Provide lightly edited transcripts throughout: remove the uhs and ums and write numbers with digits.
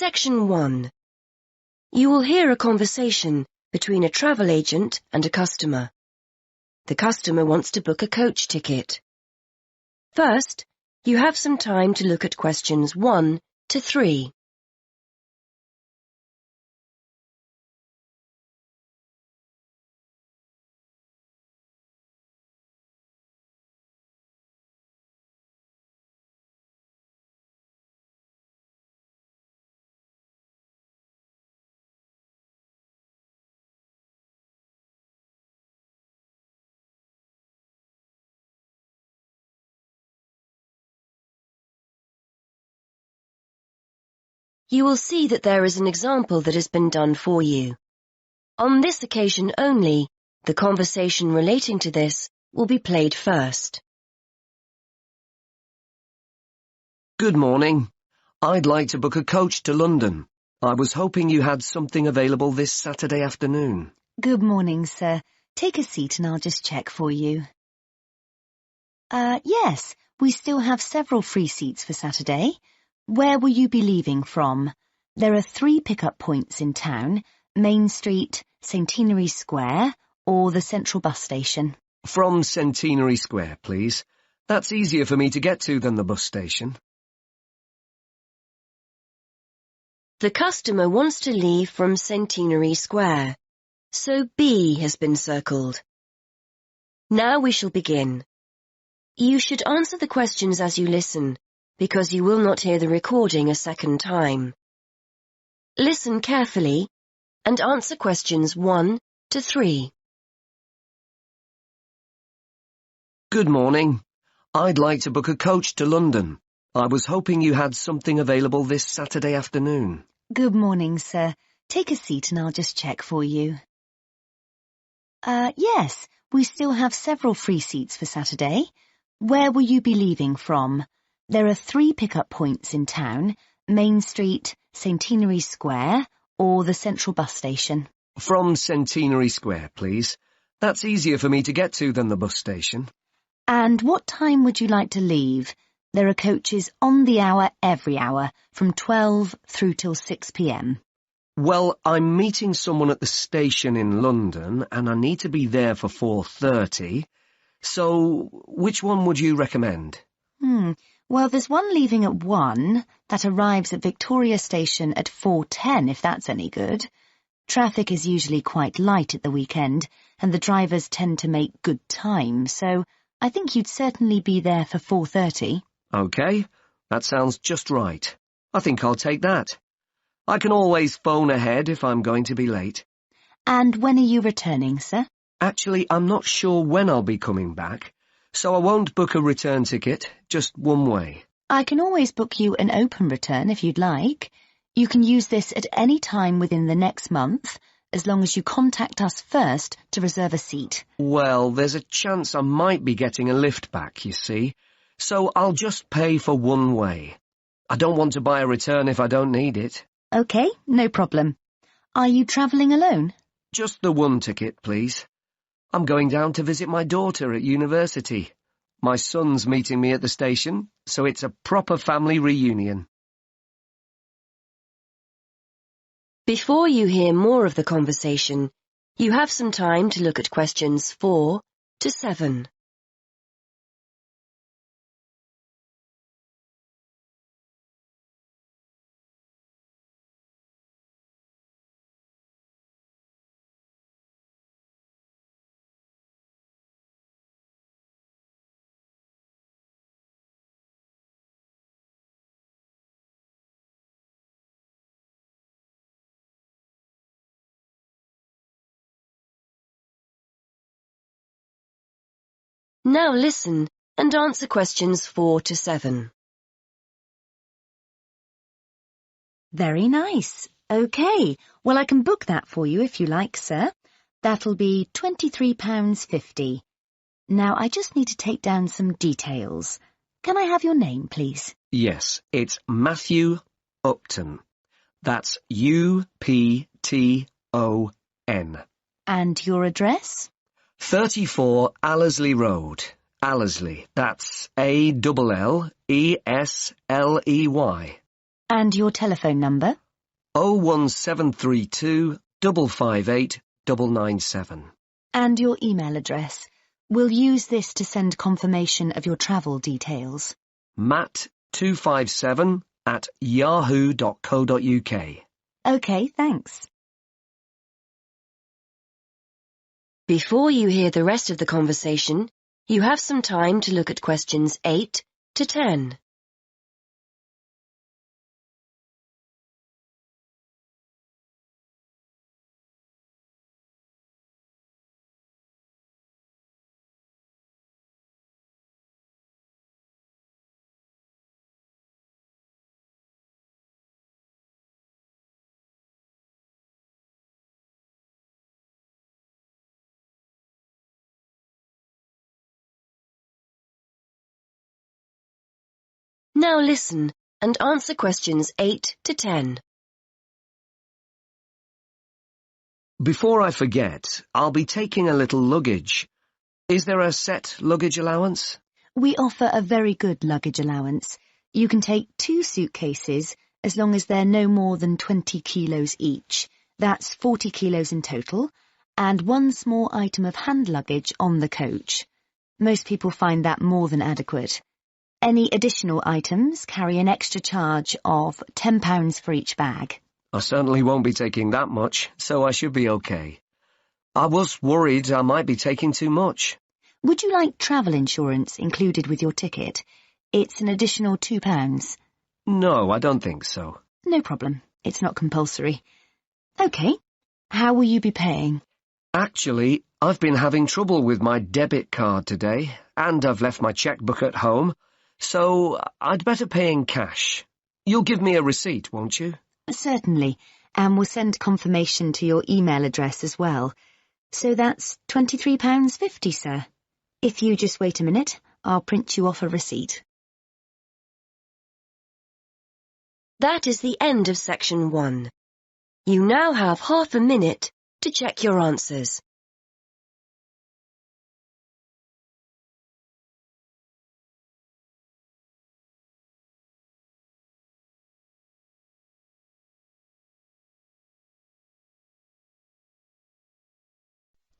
Section 1. You will hear a conversation between a travel agent and a customer. The customer wants to book a coach ticket. First, you have some time to look at questions 1 to 3. You will see that there is an example that has been done for you. On this occasion only, the conversation relating to this will be played first. Good morning. I'd like to book a coach to London. I was hoping you had something available this Saturday afternoon. Good morning, sir. Take a seat and I'll just check for you. Yes, we still have several free seats for Saturday. Where will you be leaving from? There are 3 pickup points in town: Main Street, Centenary Square, or the Central Bus Station. From Centenary Square, please. That's easier for me to get to than the bus station. The customer wants to leave from Centenary Square, so B has been circled. Now we shall begin. You should answer the questions as you listen, because you will not hear the recording a second time. Listen carefully and answer questions 1 to 3. Good morning. I'd like to book a coach to London. I was hoping you had something available this Saturday afternoon. Good morning, sir. Take a seat and I'll just check for you. Yes, we still have several free seats for Saturday. Where will you be leaving from? There are 3 pickup points in town: Main Street, Centenary Square, or the Central Bus Station. From Centenary Square, please. That's easier for me to get to than the bus station. And what time would you like to leave? There are coaches on the hour every hour, from 12 through till 6 p.m. Well, I'm meeting someone at the station in London, and I need to be there for 4:30. So, which one would you recommend? Well, there's one leaving at 1 that arrives at Victoria Station at 4:10, if that's any good. Traffic is usually quite light at the weekend, and the drivers tend to make good time, so I think you'd certainly be there for 4:30. OK, that sounds just right. I think I'll take that. I can always phone ahead if I'm going to be late. And when are you returning, sir? Actually, I'm not sure when I'll be coming back, so I won't book a return ticket, just one way. I can always book you an open return if you'd like. You can use this at any time within the next month, as long as you contact us first to reserve a seat. Well, there's a chance I might be getting a lift back, you see, so I'll just pay for one way. I don't want to buy a return if I don't need it. OK, no problem. Are you travelling alone? Just the one ticket, please. I'm going down to visit my daughter at university. My son's meeting me at the station, so it's a proper family reunion. Before you hear more of the conversation, you have some time to look at questions 4 to 7. Now listen and answer questions 4 to 7. Very nice. OK, well, I can book that for you if you like, sir. That'll be £23.50. Now, I just need to take down some details. Can I have your name, please? Yes, it's Matthew Upton. That's U-P-T-O-N. And your address? 34 Allesley Road. Allesley, that's A-L-L-E-S-L-E-Y. And your telephone number? 01732 558 997. And your email address. We'll use this to send confirmation of your travel details. matt257@yahoo.co.uk. OK, thanks. Before you hear the rest of the conversation, you have some time to look at questions 8 to 10. Now listen and answer questions 8 to 10. Before I forget, I'll be taking a little luggage. Is there a set luggage allowance? We offer a very good luggage allowance. You can take 2 suitcases as long as they're no more than 20 kilos each. That's 40 kilos in total, and 1 small item of hand luggage on the coach. Most people find that more than adequate. Any additional items carry an extra charge of £10 for each bag. I certainly won't be taking that much, so I should be okay. I was worried I might be taking too much. Would you like travel insurance included with your ticket? It's an additional £2. No, I don't think so. No problem. It's not compulsory. OK. How will you be paying? Actually, I've been having trouble with my debit card today, and I've left my checkbook at home, so I'd better pay in cash. You'll give me a receipt, won't you? Certainly, and we'll send confirmation to your email address as well. So that's £23.50, sir. If you just wait a minute, I'll print you off a receipt. That is the end of section 1. You now have half a minute to check your answers.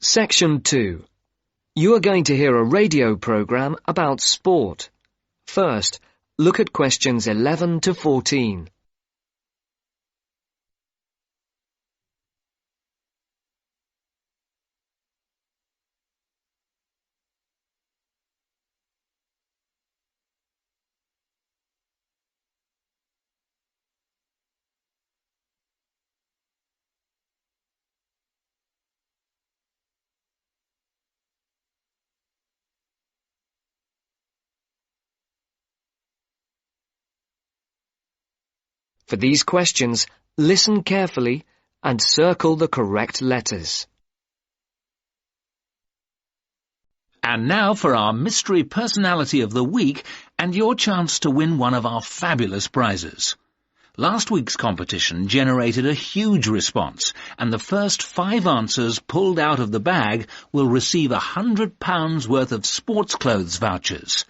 Section 2. You are going to hear a radio program about sport. First, look at questions 11 to 14. For these questions, listen carefully and circle the correct letters. And now for our Mystery Personality of the Week and your chance to win one of our fabulous prizes. Last week's competition generated a huge response, and the first 5 answers pulled out of the bag will receive £100 worth of sports clothes vouchers.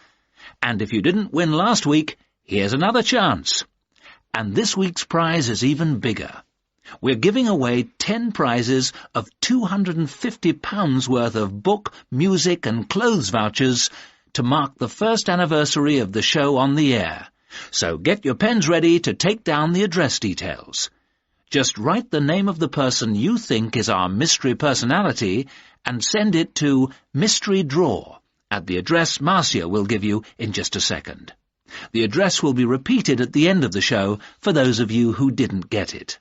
And if you didn't win last week, here's another chance. And this week's prize is even bigger. We're giving away 10 prizes of £250 worth of book, music and clothes vouchers to mark the first anniversary of the show on the air. So get your pens ready to take down the address details. Just write the name of the person you think is our mystery personality and send it to Mystery Draw at the address Marcia will give you in just a second. The address will be repeated at the end of the show for those of you who didn't get it.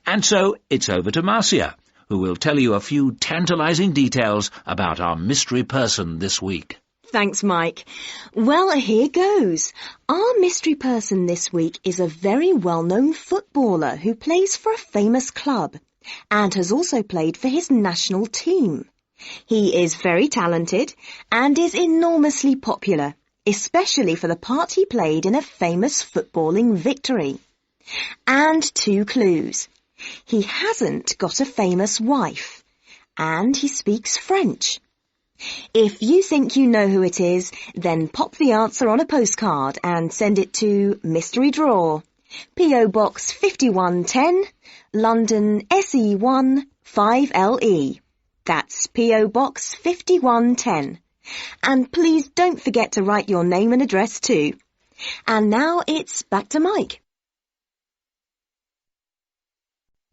And so it's over to Marcia, who will tell you a few tantalizing details about our mystery person this week. Thanks, Mike. Well, here goes. Our mystery person this week is a very well-known footballer who plays for a famous club and has also played for his national team. He is very talented and is enormously popular, especially for the part he played in a famous footballing victory. And 2 clues. He hasn't got a famous wife, and he speaks French. If you think you know who it is, then pop the answer on a postcard and send it to Mystery Draw, P.O. Box 5110, London SE1 5LE. That's P.O. Box 5110. And please don't forget to write your name and address too. And now it's back to Mike.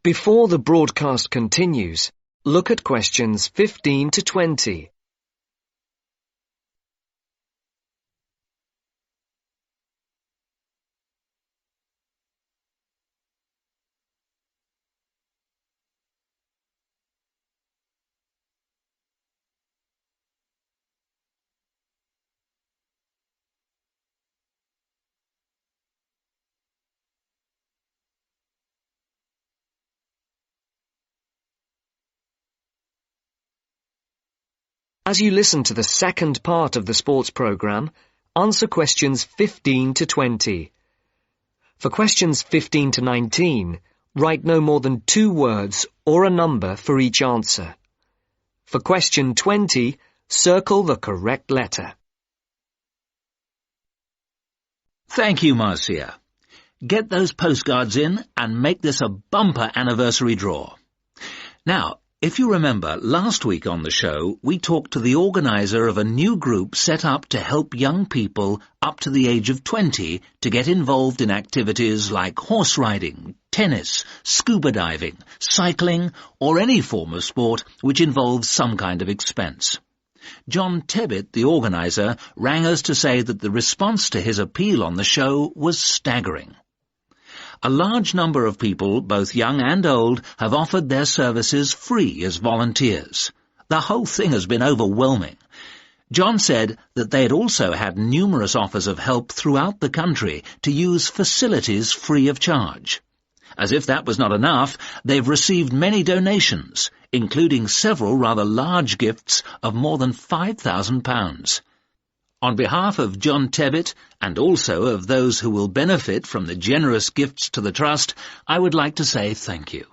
Before the broadcast continues, look at questions 15 to 20. As you listen to the second part of the sports programme, answer questions 15 to 20. For questions 15 to 19, write no more than 2 words or a number for each answer. For question 20, circle the correct letter. Thank you, Marcia. Get those postcards in and make this a bumper anniversary draw. Now, if you remember, last week on the show, we talked to the organiser of a new group set up to help young people up to the age of 20 to get involved in activities like horse riding, tennis, scuba diving, cycling, or any form of sport which involves some kind of expense. John Tebbit, the organiser, rang us to say that the response to his appeal on the show was staggering. A large number of people, both young and old, have offered their services free as volunteers. The whole thing has been overwhelming. John said that they had also had numerous offers of help throughout the country to use facilities free of charge. As if that was not enough, they've received many donations, including several rather large gifts of more than £5,000. On behalf of John Tebbit, and also of those who will benefit from the generous gifts to the Trust, I would like to say thank you.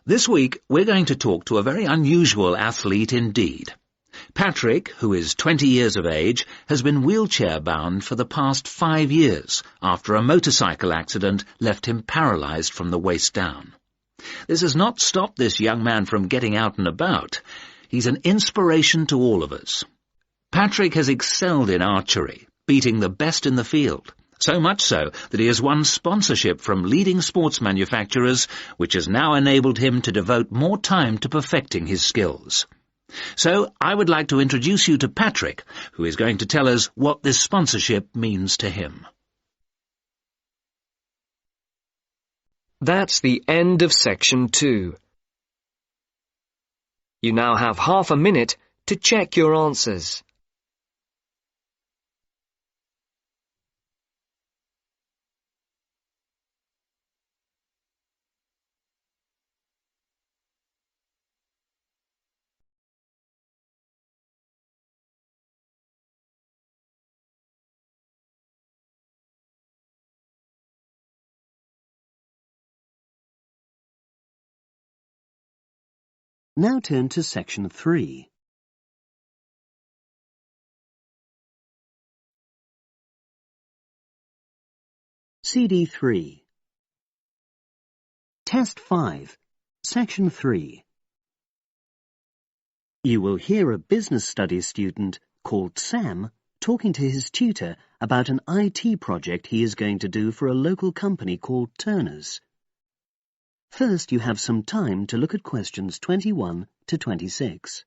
This week, we're going to talk to a very unusual athlete indeed. Patrick, who is 20 years of age, has been wheelchair-bound for the past 5 years after a motorcycle accident left him paralysed from the waist down. This has not stopped this young man from getting out and about. He's an inspiration to all of us. Patrick has excelled in archery, beating the best in the field, so much so that he has won sponsorship from leading sports manufacturers, which has now enabled him to devote more time to perfecting his skills. So I would like to introduce you to Patrick, who is going to tell us what this sponsorship means to him. That's the end of section 2. You now have half a minute to check your answers. Now turn to section 3. CD 3. Test 5, section 3. You will hear a business studies student called Sam talking to his tutor about an IT project he is going to do for a local company called Turner's. First, you have some time to look at questions 21 to 26.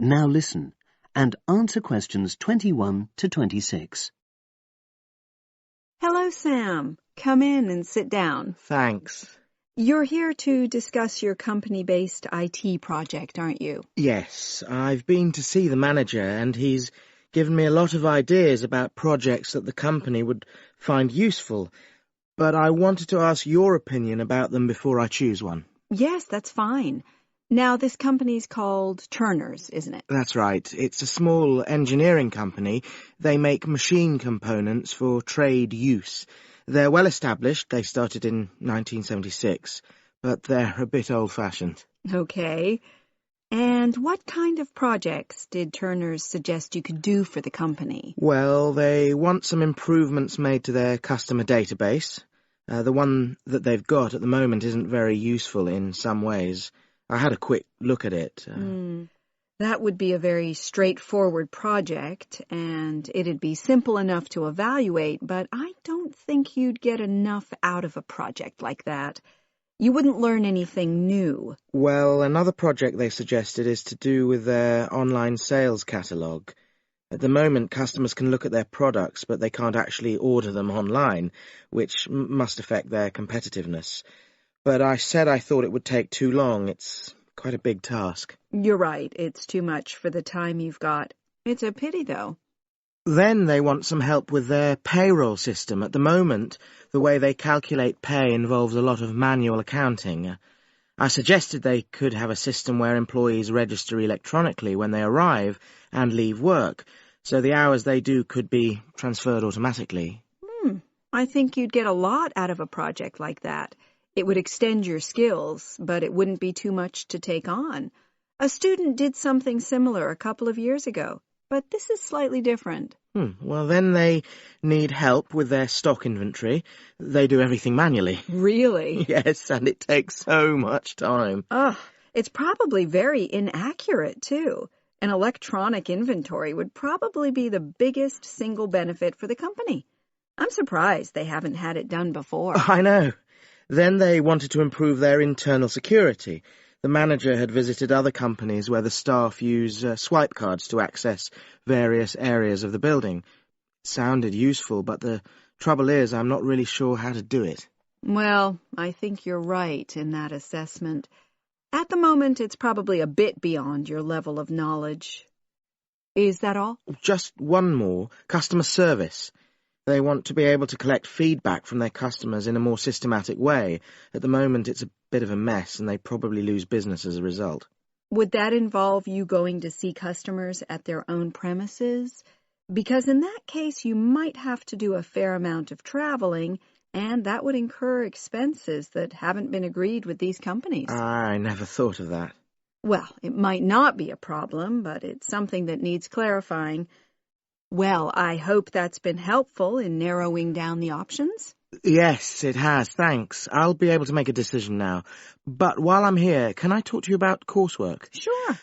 Now listen and answer questions 21 to 26. Hello, Sam. Come in and sit down. Thanks. You're here to discuss your company-based IT project, aren't you? Yes, I've been to see the manager and he's given me a lot of ideas about projects that the company would find useful. but I wanted to ask your opinion about them before I choose one. Yes, that's fine. Now, this company's called Turner's, isn't it? That's right. It's a small engineering company. They make machine components for trade use. They're well established. They started in 1976, but they're a bit old-fashioned. Okay. And what kind of projects did Turner's suggest you could do for the company? Well, they want some improvements made to their customer database. The one that they've got at the moment isn't very useful in some ways. I had a quick look at it. That would be a very straightforward project, and it'd be simple enough to evaluate, but I don't think you'd get enough out of a project like that. You wouldn't learn anything new. Well, another project they suggested is to do with their online sales catalogue. At the moment, customers can look at their products, but they can't actually order them online, which must affect their competitiveness. But I said I thought it would take too long. It's quite a big task. You're right. It's too much for the time you've got. It's a pity, though. Then they want some help with their payroll system. At the moment, the way they calculate pay involves a lot of manual accounting. I suggested they could have a system where employees register electronically when they arrive and leave work, so the hours they do could be transferred automatically. I think you'd get a lot out of a project like that. It would extend your skills, but it wouldn't be too much to take on. A student did something similar a couple of years ago, but this is slightly different. Well, then they need help with their stock inventory. They do everything manually. Really? Yes, and it takes so much time. It's probably very inaccurate, too. An electronic inventory would probably be the biggest single benefit for the company. I'm surprised they haven't had it done before. I know. Then they wanted to improve their internal security. The manager had visited other companies where the staff use swipe cards to access various areas of the building. It sounded useful, but the trouble is I'm not really sure how to do it. Well, I think you're right in that assessment. At the moment, it's probably a bit beyond your level of knowledge. Is that all? Just one more. Customer service. They want to be able to collect feedback from their customers in a more systematic way. At the moment, it's a bit of a mess, and they probably lose business as a result. Would that involve you going to see customers at their own premises? Because in that case, you might have to do a fair amount of traveling, and that would incur expenses that haven't been agreed with these companies. I never thought of that. Well, it might not be a problem, but it's something that needs clarifying. Well, I hope that's been helpful in narrowing down the options. Yes, it has, thanks. I'll be able to make a decision now. But while I'm here, can I talk to you about coursework? Sure.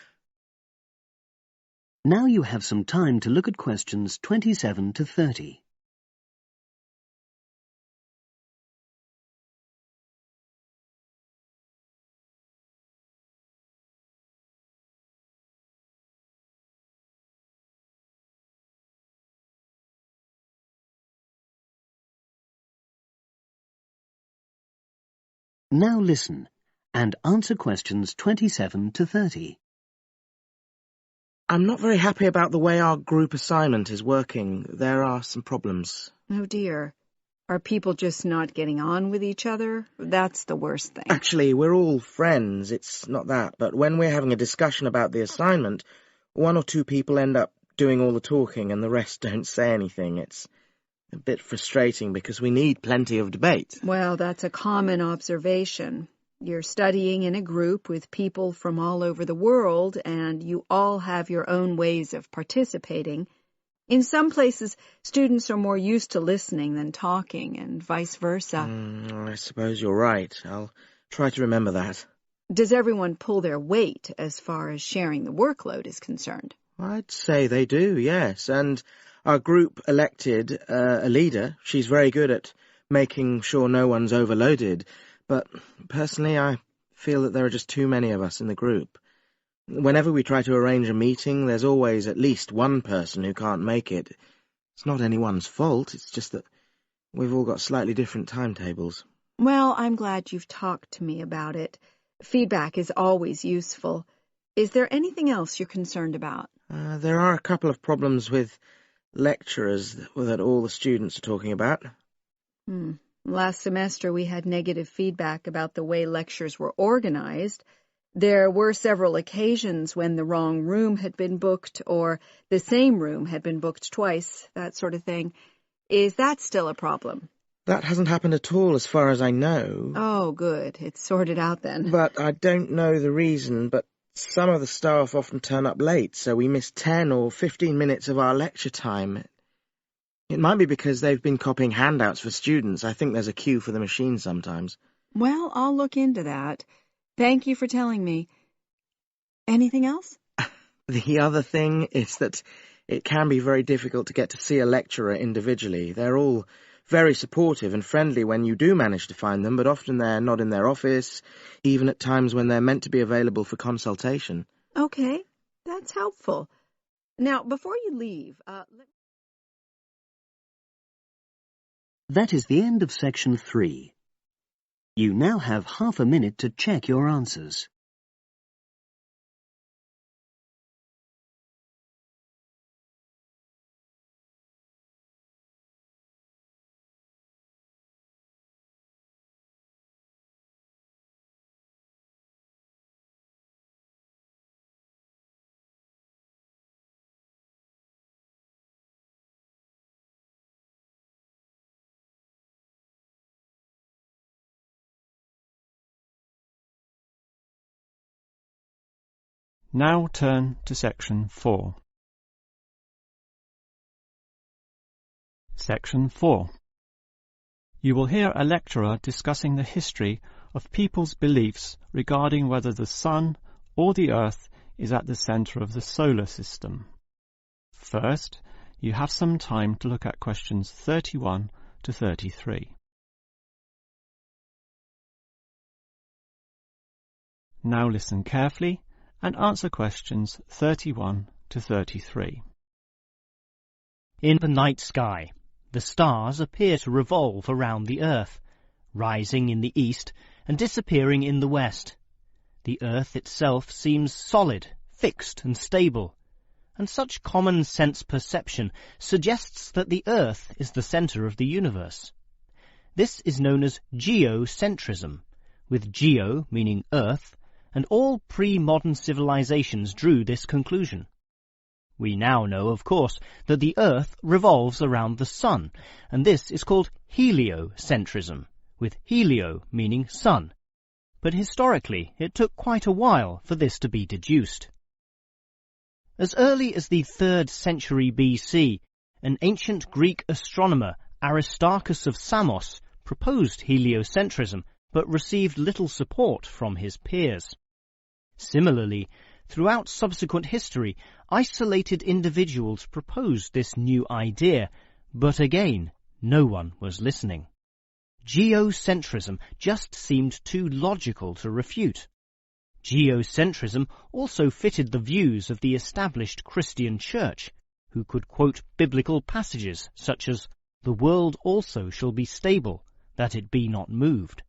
Now you have some time to look at questions 27 to 30. Now listen and answer questions 27 to 30. I'm not very happy about the way our group assignment is working. There are some problems. Oh, dear. Are people just not getting on with each other? That's the worst thing. Actually, we're all friends. It's not that. But when we're having a discussion about the assignment, one or two people end up doing all the talking and the rest don't say anything. It's a bit frustrating because we need plenty of debate. Well, that's a common observation. You're studying in a group with people from all over the world, and you all have your own ways of participating. In some places, students are more used to listening than talking, and vice versa. I suppose you're right. I'll try to remember that. Does everyone pull their weight as far as sharing the workload is concerned? I'd say they do, yes. And our group elected a leader. She's very good at making sure no one's overloaded. But personally, I feel that there are just too many of us in the group. Whenever we try to arrange a meeting, there's always at least one person who can't make it. It's not anyone's fault, it's just that we've all got slightly different timetables. Well, I'm glad you've talked to me about it. Feedback is always useful. Is there anything else you're concerned about? There are a couple of problems with lecturers that all the students are talking about. Last semester we had negative feedback about the way lectures were organized. There were several occasions when the wrong room had been booked or the same room had been booked twice, that sort of thing. Is that still a problem? That hasn't happened at all as far as I know. Oh, good. It's sorted out then. But I don't know the reason, but some of the staff often turn up late, so we miss 10 or 15 minutes of our lecture time. It might be because they've been copying handouts for students. I think there's a queue for the machine sometimes. Well, I'll look into that. Thank you for telling me. Anything else? The other thing is that it can be very difficult to get to see a lecturer individually. They're all very supportive and friendly when you do manage to find them, but often they're not in their office, even at times when they're meant to be available for consultation. Okay, that's helpful. Now, before you leave, That is the end of section 3. You now have half a minute to check your answers. Now turn to section 4. Section 4. You will hear a lecturer discussing the history of people's beliefs regarding whether the Sun or the Earth is at the centre of the solar system. First, you have some time to look at questions 31 to 33. Now listen carefully and answer questions 31 to 33. In the night sky, the stars appear to revolve around the Earth, rising in the east and disappearing in the west. The Earth itself seems solid, fixed and stable, and such common sense perception suggests that the Earth is the centre of the universe. This is known as geocentrism, with geo meaning Earth, and all pre-modern civilizations drew this conclusion. We now know, of course, that the Earth revolves around the Sun, and this is called heliocentrism, with helio meaning sun. But historically, it took quite a while for this to be deduced. As early as the 3rd century BC, an ancient Greek astronomer, Aristarchus of Samos, proposed heliocentrism, but received little support from his peers. Similarly, throughout subsequent history, isolated individuals proposed this new idea, but again, no one was listening. Geocentrism just seemed too logical to refute. Geocentrism also fitted the views of the established Christian Church, who could quote biblical passages such as, "The world also shall be stable, that it be not moved."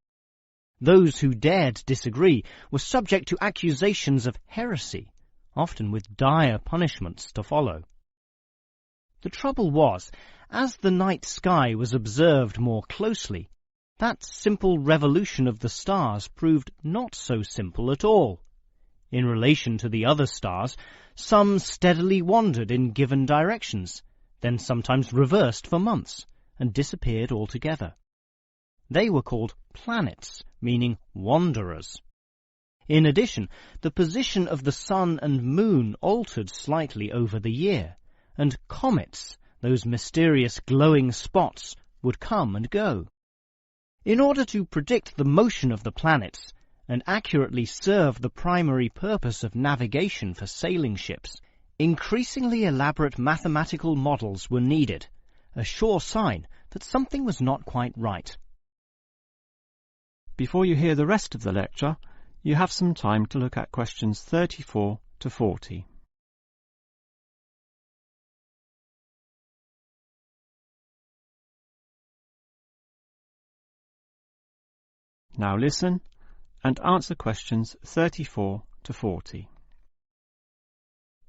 Those who dared disagree were subject to accusations of heresy, often with dire punishments to follow. The trouble was, as the night sky was observed more closely, that simple revolution of the stars proved not so simple at all. In relation to the other stars, some steadily wandered in given directions, then sometimes reversed for months, and disappeared altogether. They were called planets, meaning wanderers. In addition, the position of the Sun and Moon altered slightly over the year, and comets, those mysterious glowing spots, would come and go. In order to predict the motion of the planets, and accurately serve the primary purpose of navigation for sailing ships, increasingly elaborate mathematical models were needed, a sure sign that something was not quite right. Before you hear the rest of the lecture, you have some time to look at questions 34 to 40. Now listen and answer questions 34 to 40.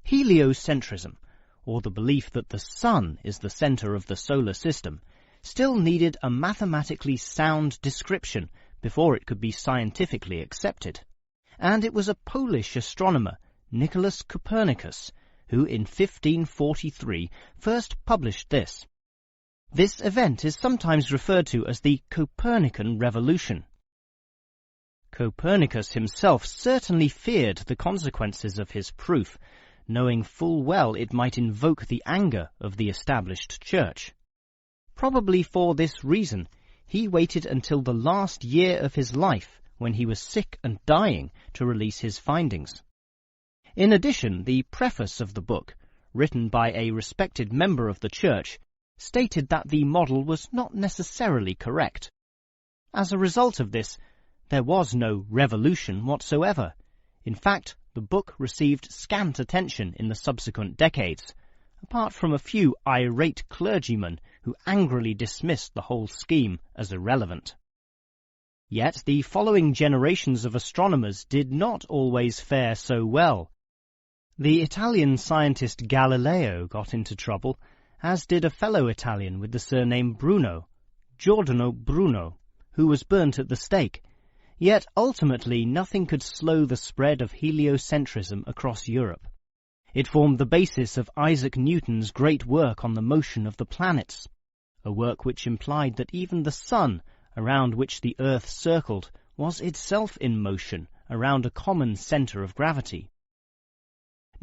Heliocentrism, or the belief that the Sun is the centre of the solar system, still needed a mathematically sound description before it could be scientifically accepted. And it was a Polish astronomer, Nicholas Copernicus, who in 1543 first published this. This event is sometimes referred to as the Copernican Revolution. Copernicus himself certainly feared the consequences of his proof, knowing full well it might invoke the anger of the established church. Probably for this reason, he waited until the last year of his life, when he was sick and dying, to release his findings. In addition, the preface of the book, written by a respected member of the church, stated that the model was not necessarily correct. As a result of this, there was no revolution whatsoever. In fact, the book received scant attention in the subsequent decades, apart from a few irate clergymen who angrily dismissed the whole scheme as irrelevant. Yet the following generations of astronomers did not always fare so well. The Italian scientist Galileo got into trouble, as did a fellow Italian with the surname Bruno, Giordano Bruno, who was burnt at the stake. Yet ultimately nothing could slow the spread of heliocentrism across Europe. It formed the basis of Isaac Newton's great work on the motion of the planets, a work which implied that even the sun, around which the Earth circled, was itself in motion around a common centre of gravity.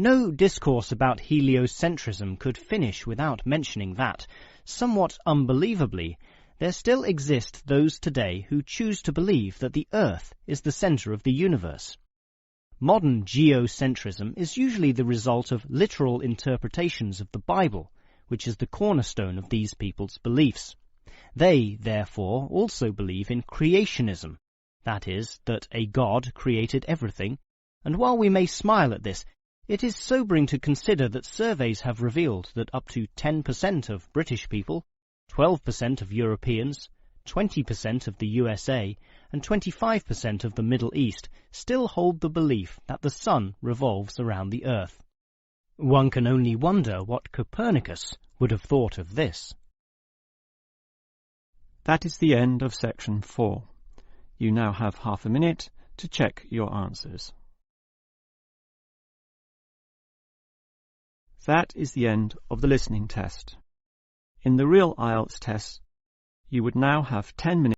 No discourse about heliocentrism could finish without mentioning that, somewhat unbelievably, there still exist those today who choose to believe that the Earth is the centre of the universe. Modern geocentrism is usually the result of literal interpretations of the Bible, which is the cornerstone of these people's beliefs. They, therefore, also believe in creationism, that is, that a God created everything, and while we may smile at this, it is sobering to consider that surveys have revealed that up to 10% of British people, 12% of Europeans, 20% of the USA, and 25% of the Middle East still hold the belief that the sun revolves around the Earth. One can only wonder what Copernicus would have thought of this. That is the end of section 4. You now have half a minute to check your answers. That is the end of the listening test. In the real IELTS test, you would now have 10 minutes